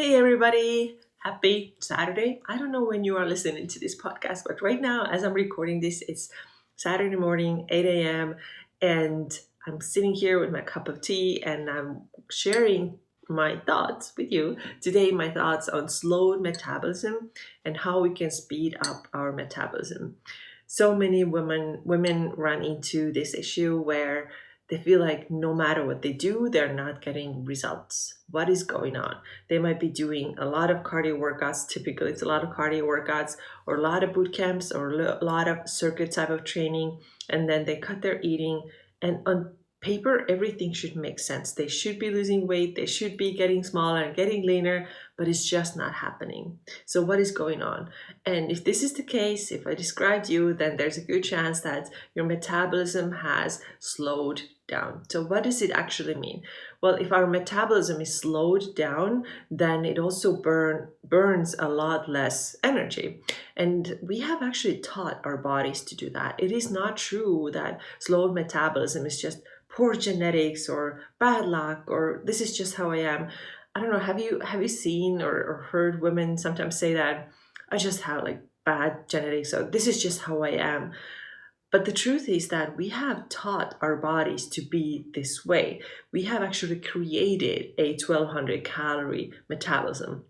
Hey everybody, happy Saturday. I don't know when you are listening to this podcast, but right now, as I'm recording this, it's Saturday morning, 8 a.m., and I'm sitting here with my cup of tea and I'm sharing my thoughts with you. Today, my thoughts on slowed metabolism and how we can speed up our metabolism. So many women run into this issue where they feel like no matter what they do, they're not getting results. What is going on? They might be doing a lot of cardio workouts. Typically, it's a lot of cardio workouts or a lot of boot camps or a lot of circuit type of training. And then they cut their eating. And on paper, everything should make sense. They should be losing weight. They should be getting smaller and getting leaner, but it's just not happening. So what is going on? And if this is the case, if I described you, then there's a good chance that your metabolism has slowed down. So what does it actually mean? Well, if our metabolism is slowed down, then it also burns a lot less energy. And we have actually taught our bodies to do that. It is not true that slowed metabolism is just poor genetics or bad luck or this is just how I am. I don't know, have you seen or heard women sometimes say that I just have like bad genetics, so this is just how I am. But the truth is that we have taught our bodies to be this way. We have actually created a 1200 calorie metabolism.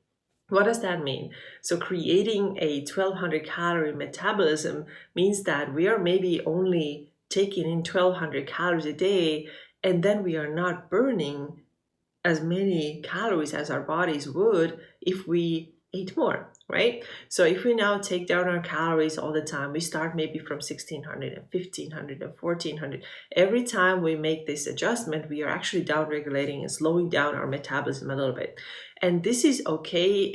What does that mean? So creating a 1200 calorie metabolism means that we are maybe only taking in 1200 calories a day, and then we are not burning as many calories as our bodies would if we ate more, right? So if we now take down our calories all the time, we start maybe from 1600 and 1500 and 1400. Every time we make this adjustment, we are actually down regulating and slowing down our metabolism a little bit. And this is okay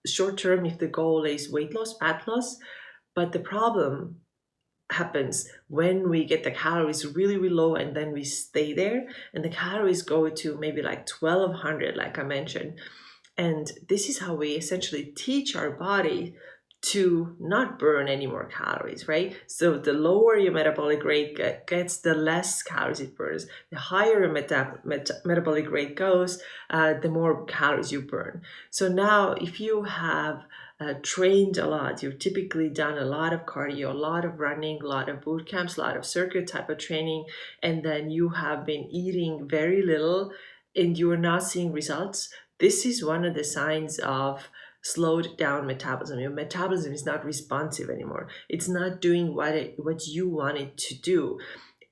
short term if the goal is weight loss, fat loss. But the problem happens when we get the calories really, really low and then we stay there and the calories go to maybe like 1200, like I mentioned. And this is how we essentially teach our body to not burn any more calories, right? So the lower your metabolic rate gets, the less calories it burns. The higher your metabolic rate goes, the more calories you burn. So now if you have trained a lot, you've typically done a lot of cardio, a lot of running, a lot of boot camps, a lot of circuit type of training, and then you have been eating very little and you are not seeing results, this is one of the signs of slowed down metabolism. Your metabolism is not responsive anymore. It's not doing what you want it to do.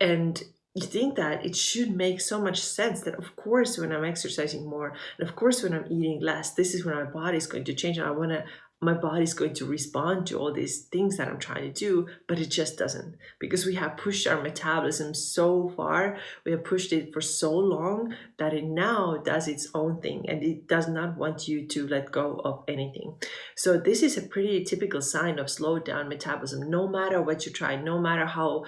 And you think that it should make so much sense that of course when I'm exercising more and of course when I'm eating less, this is when my body is going to change and my body's going to respond to all these things that I'm trying to do, but it just doesn't, because we have pushed our metabolism so far, we have pushed it for so long that it now does its own thing and it does not want you to let go of anything. So this is a pretty typical sign of slowed down metabolism. No matter what you try, no matter how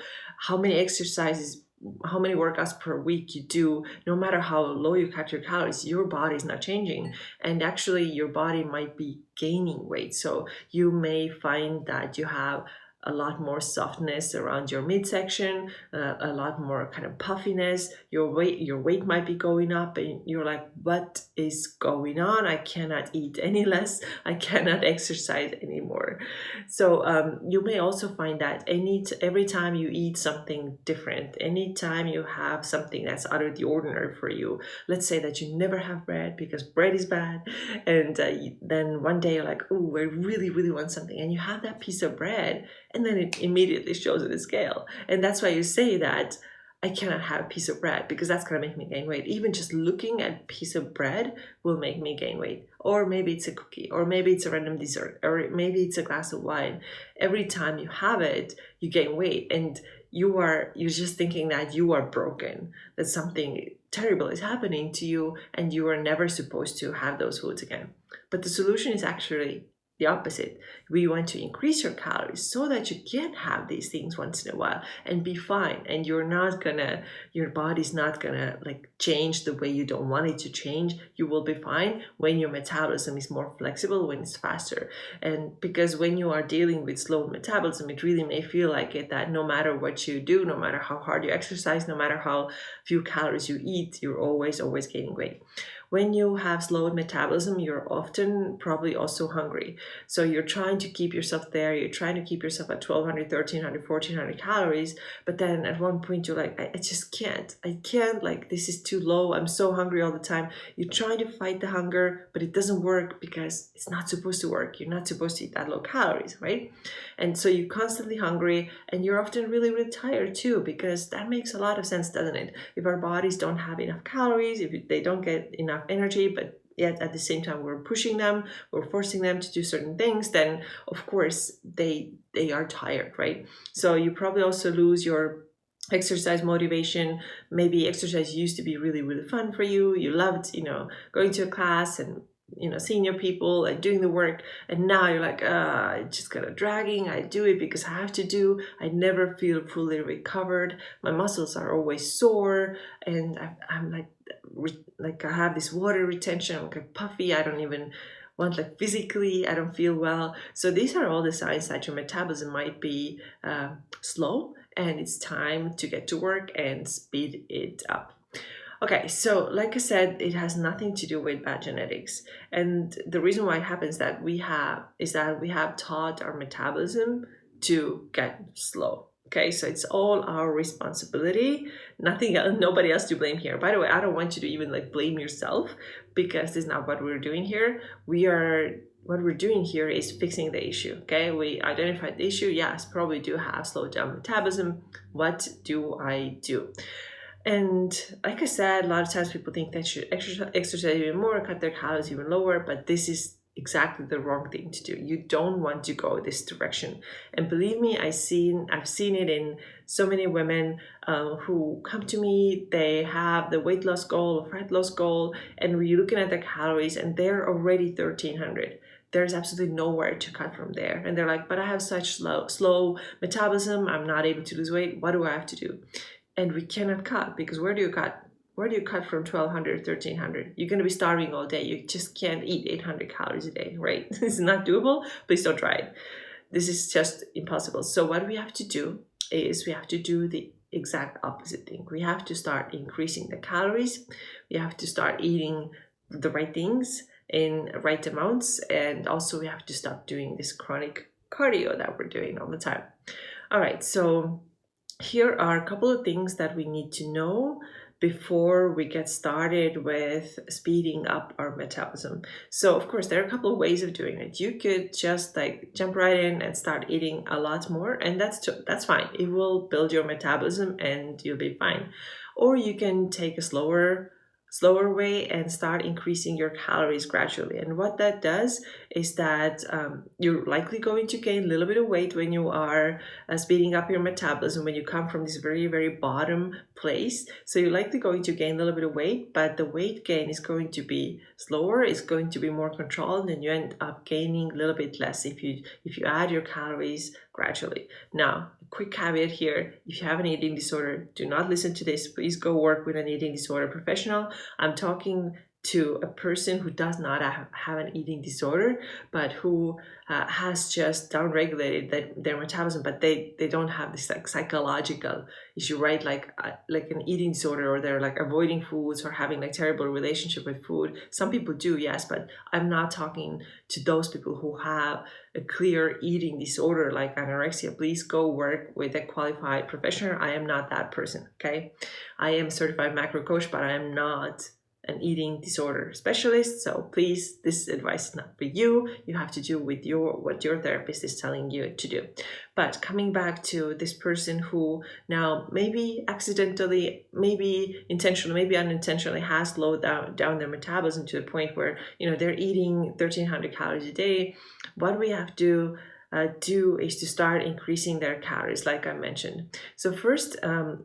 many exercises, how many workouts per week you do, no matter how low you cut your calories, your body is not changing. And actually your body might be gaining weight. So you may find that you have a lot more softness around your midsection, a lot more kind of puffiness. Your weight might be going up and you're like, what is going on? I cannot eat any less. I cannot exercise anymore. So you may also find that every time you eat something different, anytime you have something that's out of the ordinary for you, let's say that you never have bread because bread is bad, and then one day you're like, oh, I really, really want something, and you have that piece of bread, and then it immediately shows in the scale. And that's why you say that I cannot have a piece of bread because that's going to make me gain weight. Even just looking at a piece of bread will make me gain weight. Or maybe it's a cookie, or maybe it's a random dessert, or maybe it's a glass of wine. Every time you have it, you gain weight, and you're just thinking that you are broken, that something terrible is happening to you and you are never supposed to have those foods again. But the solution is actually the opposite. We want to increase your calories so that you can have these things once in a while and be fine, and your body's not gonna like change the way you don't want it to change. You will be fine when your metabolism is more flexible, when it's faster. And because when you are dealing with slow metabolism, it really may feel like it that no matter what you do, no matter how hard you exercise, no matter how few calories you eat, you're always gaining weight. When you have slowed metabolism, you're often probably also hungry. So you're trying to keep yourself there. You're trying to keep yourself at 1200, 1300, 1400 calories. But then at one point you're like, I just can't. I can't, like, this is too low. I'm so hungry all the time. You're trying to fight the hunger, but it doesn't work because it's not supposed to work. You're not supposed to eat that low calories, right? And so you're constantly hungry, and you're often really, really tired too, because that makes a lot of sense, doesn't it? If our bodies don't have enough calories, if they don't get enough energy, but yet at the same time we're pushing them, we're forcing them to do certain things, then of course they are tired, right? So you probably also lose your exercise motivation. Maybe exercise used to be really, really fun for you. You loved, going to a class and seeing your people and doing the work, and now you're like, it's just kind of dragging. I do it because I have to do. I never feel fully recovered. My muscles are always sore, and I'm like I have this water retention. I'm like puffy. I don't even want, like, physically I don't feel well. So these are all the signs that your metabolism might be slow, and it's time to get to work and speed it up. Okay, so like I said, it has nothing to do with bad genetics. And the reason why it happens that we have taught our metabolism to get slow. Okay, so it's all our responsibility. Nothing else, nobody else to blame here. By the way, I don't want you to even blame yourself, because this is not what we're doing here. What we're doing here is fixing the issue. Okay, we identified the issue. Yes, probably do have slowed down metabolism. What do I do? And like I said, a lot of times people think they should exercise even more, cut their calories even lower, but this is exactly the wrong thing to do. You don't want to go this direction. And believe me, I've seen it in so many women who come to me. They have the weight loss goal or fat loss goal, and we're looking at their calories and they're already 1300. There's absolutely nowhere to cut from there. And they're like, but I have such slow metabolism. I'm not able to lose weight. What do I have to do? And we cannot cut, because where do you cut? Where do you cut from 1200, 1300? You're going to be starving all day. You just can't eat 800 calories a day, right? It's not doable. Please don't try it. This is just impossible. So what we have to do is we have to do the exact opposite thing. We have to start increasing the calories. We have to start eating the right things in right amounts. And also we have to stop doing this chronic cardio that we're doing all the time. All right, so here are a couple of things that we need to know before we get started with speeding up our metabolism. So of course, there are a couple of ways of doing it. You could just jump right in and start eating a lot more, and that's fine. It will build your metabolism and you'll be fine. Or you can take a slower way and start increasing your calories gradually. And what that does is that you're likely going to gain a little bit of weight when you are speeding up your metabolism, when you come from this very, very bottom place. So you're likely going to gain a little bit of weight, but the weight gain is going to be slower, it's going to be more controlled, and you end up gaining a little bit less if you add your calories gradually. Now, a quick caveat here: if you have an eating disorder, do not listen to this. Please go work with an eating disorder professional. I'm talking to a person who does not have an eating disorder, but who has just downregulated their metabolism, but they don't have this psychological issue, right? Like an eating disorder, or they're avoiding foods or having terrible relationship with food. Some people do, yes, but I'm not talking to those people who have a clear eating disorder like anorexia. Please go work with a qualified professional. I am not that person, okay? I am a certified macro coach, but I am not an eating disorder specialist. So please, this advice is not for you. You have to do with what your therapist is telling you to do. But coming back to this person who now maybe accidentally, maybe intentionally, maybe unintentionally has slowed down their metabolism to the point where they're eating 1300 calories a day, what we have to do is to start increasing their calories, like I mentioned. So first,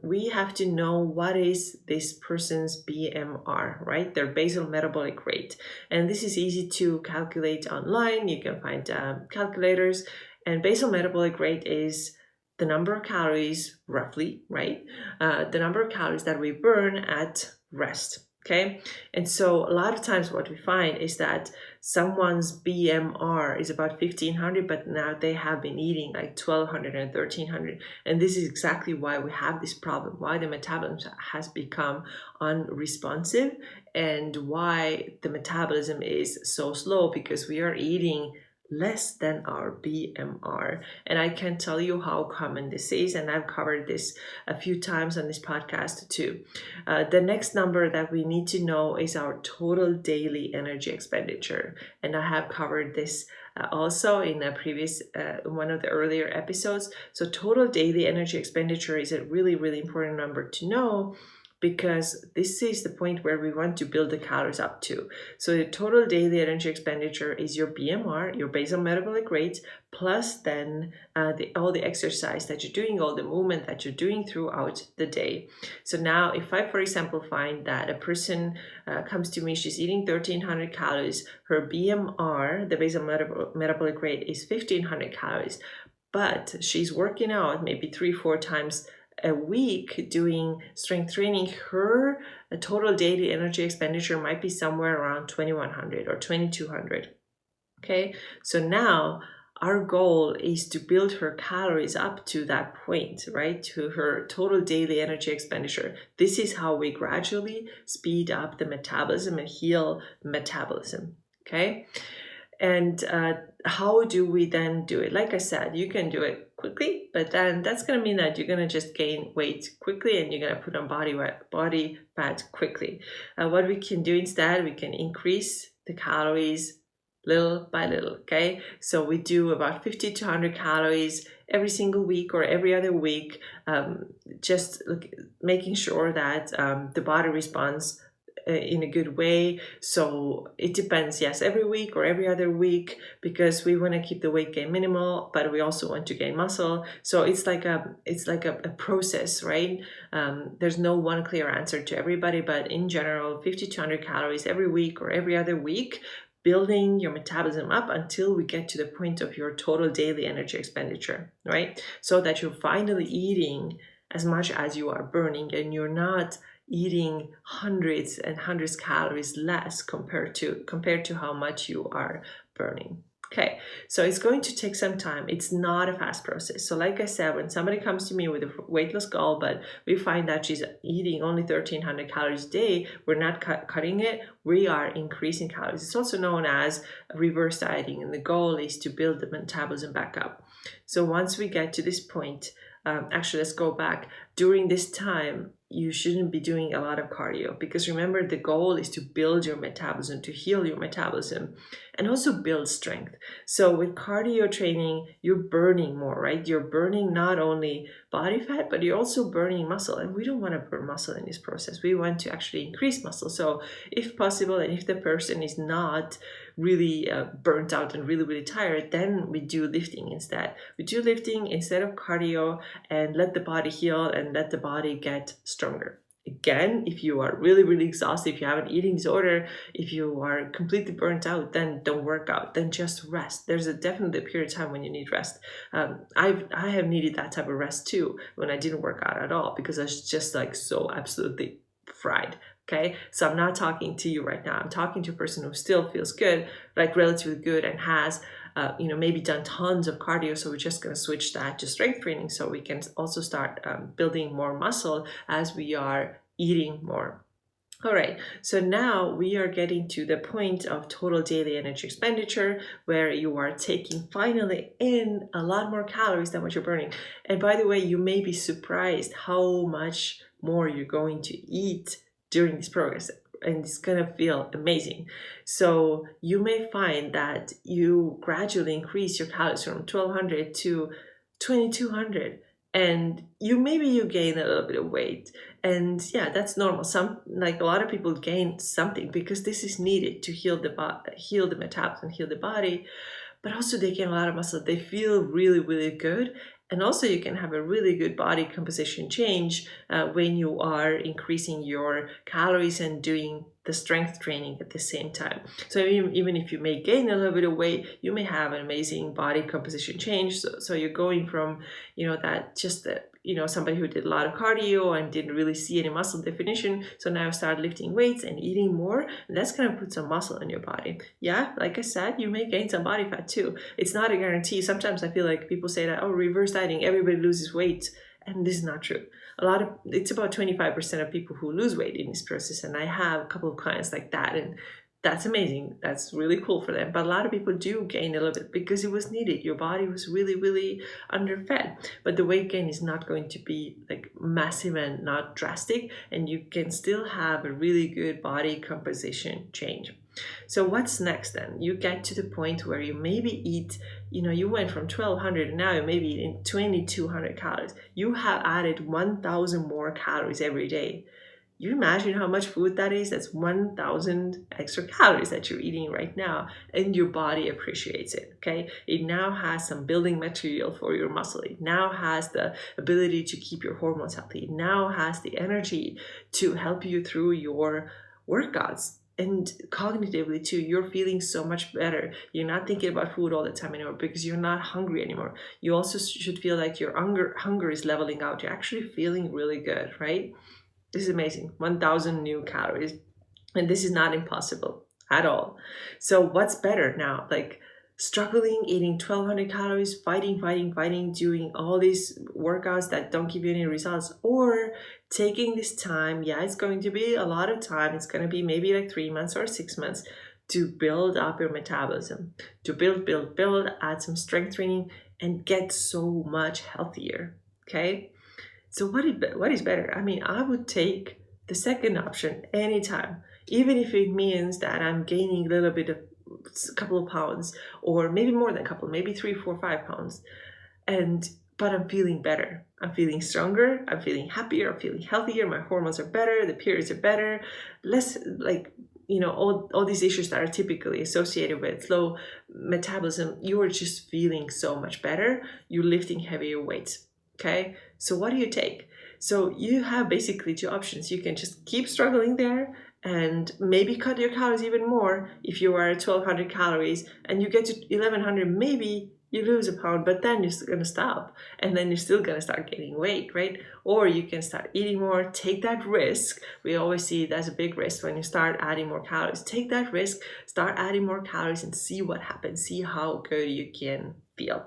we have to know what is this person's BMR, right? Their basal metabolic rate. And this is easy to calculate online. You can find calculators. And basal metabolic rate is the number of calories, roughly, right? The number of calories that we burn at rest. Okay, and so a lot of times what we find is that someone's BMR is about 1500, but now they have been eating 1200 and 1300. And this is exactly why we have this problem, why the metabolism has become unresponsive and why the metabolism is so slow, because we are eating less than our BMR. And I can tell you how common this is, and I've covered this a few times on this podcast too. The next number that we need to know is our total daily energy expenditure, and I have covered this also in a previous one of the earlier episodes. So total daily energy expenditure is a really, really important number to know, because this is the point where we want to build the calories up to. So the total daily energy expenditure is your BMR, your basal metabolic rate, plus then all the exercise that you're doing, all the movement that you're doing throughout the day. So now if I, for example, find that a person comes to me, she's eating 1,300 calories, her BMR, the basal metabolic rate, is 1,500 calories, but she's working out maybe 3-4 times a week doing strength training, her total daily energy expenditure might be somewhere around 2,100 or 2,200. Okay, so now our goal is to build her calories up to that point, right? To her total daily energy expenditure. This is how we gradually speed up the metabolism and heal metabolism. Okay. And how do we then do it? Like I said, you can do it quickly, but then that's going to mean that you're going to just gain weight quickly and you're going to put on body fat quickly. What we can do instead, we can increase the calories little by little, okay? So we do about 50 to 100 calories every single week or every other week, just making sure that the body responds in a good way. So it depends, yes, every week or every other week, because we want to keep the weight gain minimal, but we also want to gain muscle. So it's like a process, right? There's no one clear answer to everybody, but in general, 50 to 100 calories every week or every other week, building your metabolism up until we get to the point of your total daily energy expenditure, right? So that you're finally eating as much as you are burning, and you're not eating hundreds and hundreds calories less compared to how much you are burning. Okay, so it's going to take some time. It's not a fast process. So like I said, when somebody comes to me with a weight loss goal, but we find that she's eating only 1,300 calories a day, we're not cutting it, we are increasing calories. It's also known as reverse dieting, and the goal is to build the metabolism back up. So once we get to this point, actually, let's go back. During this time, you shouldn't be doing a lot of cardio, because remember, the goal is to build your metabolism, to heal your metabolism, and also build strength. So with cardio training, you're burning more, right? You're burning not only body fat, but you're also burning muscle. And we don't want to burn muscle in this process. We want to actually increase muscle. So if possible, and if the person is not really burnt out and really, really tired, then we do lifting instead. We do lifting instead of cardio, and let the body heal and let the body get stronger. Again, if you are really, really exhausted, if you have an eating disorder, if you are completely burnt out, then don't work out, then just rest. There's definitely a period of time when you need rest. I have needed that type of rest too, when I didn't work out at all, because I was just like so absolutely fried. Okay, so I'm not talking to you right now. I'm talking to a person who still feels good, like relatively good, and has maybe done tons of cardio. So we're just going to switch that to strength training, so we can also start building more muscle as we are eating more. All right, so now we are getting to the point of total daily energy expenditure, where you are taking finally in a lot more calories than what you're burning. And by the way, you may be surprised how much more you're going to eat during this progress, and it's gonna feel amazing. So you may find that you gradually increase your calories from 1,200 to 2,200, and you gain a little bit of weight, and yeah, that's normal. A lot of people gain something, because this is needed to heal the metabolism, heal the body, but also they gain a lot of muscle. They feel really, really good. And also you can have a really good body composition change when you are increasing your calories and doing the strength training at the same time. So even if you may gain a little bit of weight, you may have an amazing body composition change. So you're going from, somebody who did a lot of cardio and didn't really see any muscle definition. So now start lifting weights and eating more, and that's going to put some muscle in your body. Yeah, like I said, you may gain some body fat too. It's not a guarantee. Sometimes I feel like people say that, reverse dieting, everybody loses weight. And this is not true. it's about 25% of people who lose weight in this process. And I have a couple of clients like that, and that's amazing. That's really cool for them. But a lot of people do gain a little bit because it was needed. Your body was really, really underfed. But the weight gain is not going to be like massive and not drastic, and you can still have a really good body composition change. So what's next then? You get to the point where you maybe eat, you went from 1200 and now you're maybe eating 2200 calories. You have added 1000 more calories every day. You imagine how much food that is? That's 1000 extra calories that you're eating right now, and your body appreciates it, okay? It now has some building material for your muscle. It now has the ability to keep your hormones healthy. It now has the energy to help you through your workouts. And cognitively too, you're feeling so much better. You're not thinking about food all the time anymore because you're not hungry anymore. You also should feel like your hunger is leveling out. You're actually feeling really good, right? This is amazing. 1000 new calories. And this is not impossible at all. So what's better now? Like struggling, eating 1200 calories, fighting, doing all these workouts that don't give you any results, or taking this time, it's going to be a lot of time. It's going to be maybe like 3 months or 6 months to build up your metabolism, to build, add some strength training, and get so much healthier, okay? So what is better? I mean, I would take the second option anytime, even if it means that I'm gaining a little bit of a couple of pounds, or maybe more than a couple, maybe 3, 4, 5 pounds. But I'm feeling better. I'm feeling stronger. I'm feeling happier. I'm feeling healthier. My hormones are better. The periods are better. Less like, all these issues that are typically associated with slow metabolism. You are just feeling so much better. You're lifting heavier weights. Okay, so what do you take? So you have basically two options. You can just keep struggling there and maybe cut your calories even more. If you are at 1200 calories and you get to 1100, maybe you lose a pound, but then you're going to stop, and then you're still going to start gaining weight, right? Or you can start eating more, take that risk. We always see it as a big risk when you start adding more calories. Take that risk, start adding more calories, and see what happens. See how good you can feel.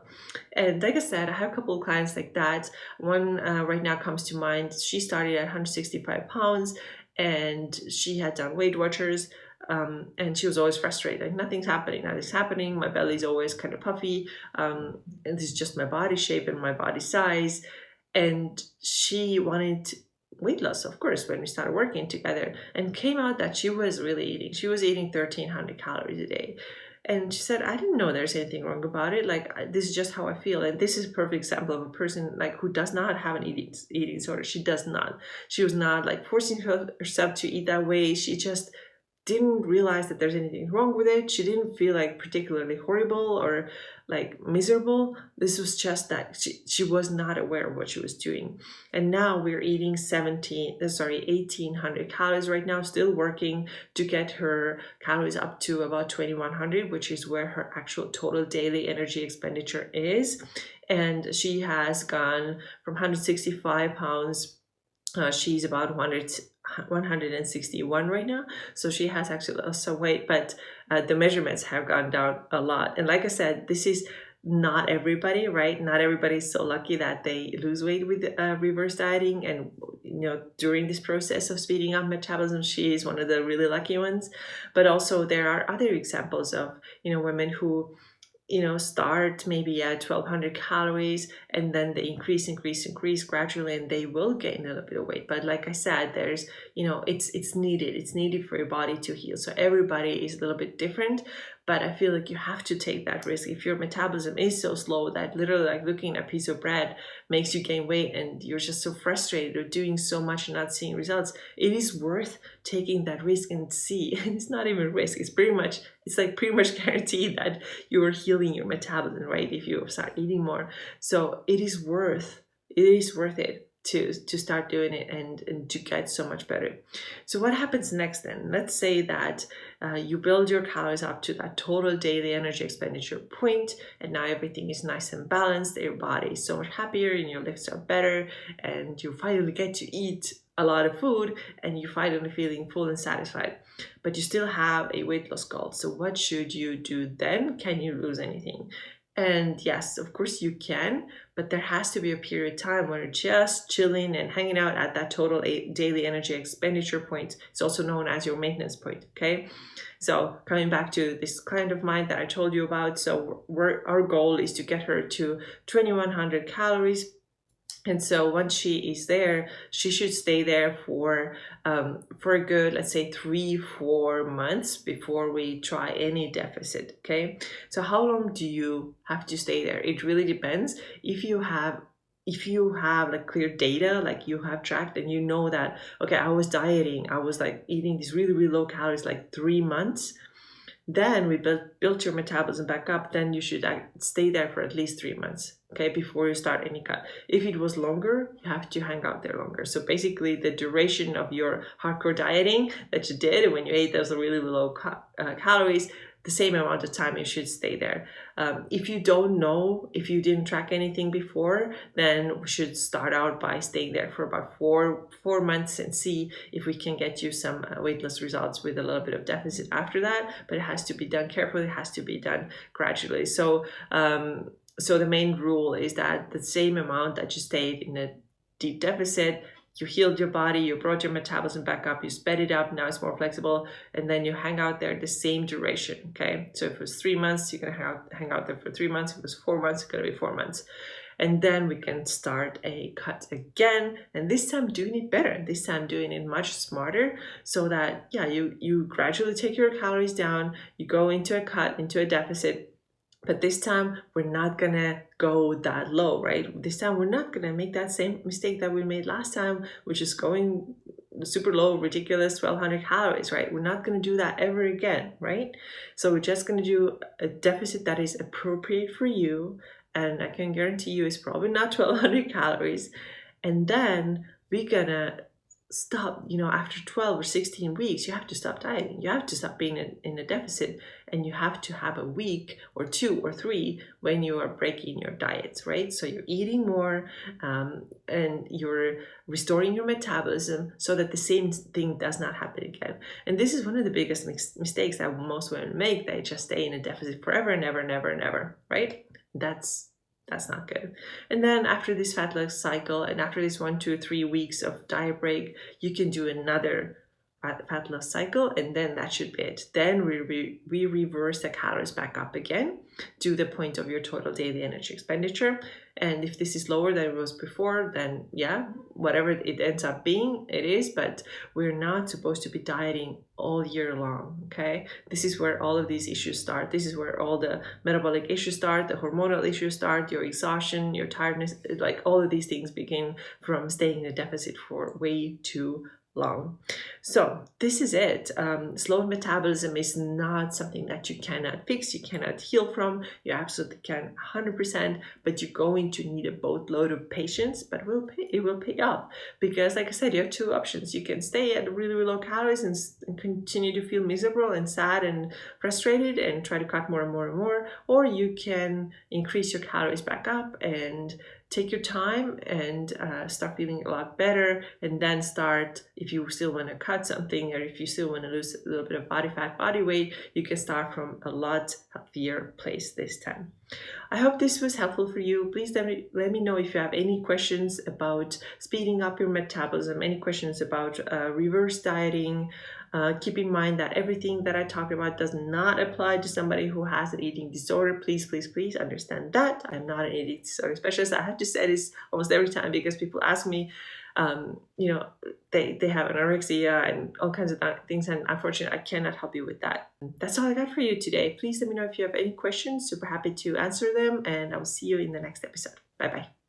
And like I said, I have a couple of clients like that. One right now comes to mind. She started at 165 pounds, and she had done Weight Watchers. And she was always frustrated, like nothing's happening, nothing's happening. My belly's always kind of puffy, and this is just my body shape and my body size. And she wanted weight loss, of course, when we started working together, and came out that she was really eating. She was eating 1300 calories a day. And she said, I didn't know there's anything wrong about it. Like, this is just how I feel. And this is a perfect example of a person like who does not have an eating disorder. She does not. She was not like forcing herself to eat that way. She just didn't realize that there's anything wrong with it. She didn't feel like particularly horrible or like miserable. This was just that she was not aware of what she was doing. And now we're eating 1800 calories right now, still working to get her calories up to about 2100, which is where her actual total daily energy expenditure is. And she has gone from 165 pounds. She's about 161 right now, so she has actually lost some weight, but the measurements have gone down a lot. And like I said, this is not everybody, right? Not everybody is so lucky that they lose weight with reverse dieting. And during this process of speeding up metabolism, she is one of the really lucky ones. But also there are other examples of women who start maybe at 1200 calories, and then they increase gradually, and they will gain a little bit of weight. But like I said, there's, it's needed for your body to heal. So everybody is a little bit different, but I feel like you have to take that risk. If your metabolism is so slow that literally like looking at a piece of bread makes you gain weight and you're just so frustrated or doing so much and not seeing results, it is worth taking that risk and see. And it's not even a risk. It's pretty much guaranteed that you're healing your metabolism, right? If you start eating more. So it is worth it to start doing it and to get so much better. So what happens next then? Let's say that you build your calories up to that total daily energy expenditure point, and now everything is nice and balanced. Your body is so much happier and your lifts are better, and you finally get to eat a lot of food and you're finally feeling full and satisfied. But you still have a weight loss goal. So what should you do then? Can you lose anything? And yes, of course you can, but there has to be a period of time where you're just chilling and hanging out at that total daily energy expenditure point. It's also known as your maintenance point, okay? So coming back to this client of mine that I told you about, so our goal is to get her to 2100 calories. And so once she is there, she should stay there for a good, let's say 3-4 months before we try any deficit. Okay. So how long do you have to stay there? It really depends. If you have like clear data, like you have tracked and you know that, okay, I was dieting, I was like eating these really, really low calories, like 3 months, then we built your metabolism back up, then you should stay there for at least 3 months, okay, before you start any cut. If it was longer, you have to hang out there longer. So basically the duration of your hardcore dieting that you did when you ate those really low calories, the same amount of time you should stay there. If you don't know, if you didn't track anything before, then we should start out by staying there for about four months and see if we can get you some weight loss results with a little bit of deficit after that. But it has to be done carefully, it has to be done gradually. So the main rule is that the same amount that you stayed in a deep deficit, you healed your body, you brought your metabolism back up, you sped it up, now it's more flexible, and then you hang out there the same duration, okay? So if it was 3 months, you're gonna hang out there for 3 months. If it was 4 months, it's gonna be 4 months. And then we can start a cut again, and this time doing it better, this time doing it much smarter, so that, yeah, you gradually take your calories down, you go into a cut, into a deficit, but this time we're not gonna go that low, right? This time we're not gonna make that same mistake that we made last time, which is going super low, ridiculous 1200 calories, right? We're not gonna do that ever again, right? So we're just gonna do a deficit that is appropriate for you, and I can guarantee you it's probably not 1200 calories. And then we're gonna stop, after 12 or 16 weeks, you have to stop dieting. You have to stop being in a deficit, and you have to have a week or 2 or 3 when you are breaking your diets, right? So you're eating more and you're restoring your metabolism so that the same thing does not happen again. And this is one of the biggest mistakes that most women make. They just stay in a deficit forever and ever, never, never, right? That's not good. And then after this fat loss cycle, and after this 1, 2, 3 weeks of diet break, you can do another fat loss cycle, and then that should be it. Then we reverse the calories back up again to the point of your total daily energy expenditure. And if this is lower than it was before, then yeah, whatever it ends up being, it is, but we're not supposed to be dieting all year long, okay? This is where all of these issues start. This is where all the metabolic issues start, the hormonal issues start, your exhaustion, your tiredness, like all of these things begin from staying in a deficit for way too long. So this is it. Slow metabolism is not something that you cannot fix, you cannot heal from. You absolutely can 100%, but you're going to need a boatload of patience, but it will pay off, because like I said, you have 2 options. You can stay at really, really low calories and continue to feel miserable and sad and frustrated and try to cut more and more and more, or you can increase your calories back up and take your time and start feeling a lot better, and then start, if you still want to cut something, or if you still want to lose a little bit of body fat, body weight, you can start from a lot healthier place this time. I hope this was helpful for you. Please let me know if you have any questions about speeding up your metabolism, any questions about reverse dieting. Keep in mind that everything that I talk about does not apply to somebody who has an eating disorder. Please, please, please understand that. I'm not an eating disorder specialist. I have to say this almost every time, because people ask me, they have anorexia and all kinds of things, and unfortunately I cannot help you with that. That's all I got for you today. Please let me know if you have any questions. Super happy to answer them, and I will see you in the next episode. Bye bye.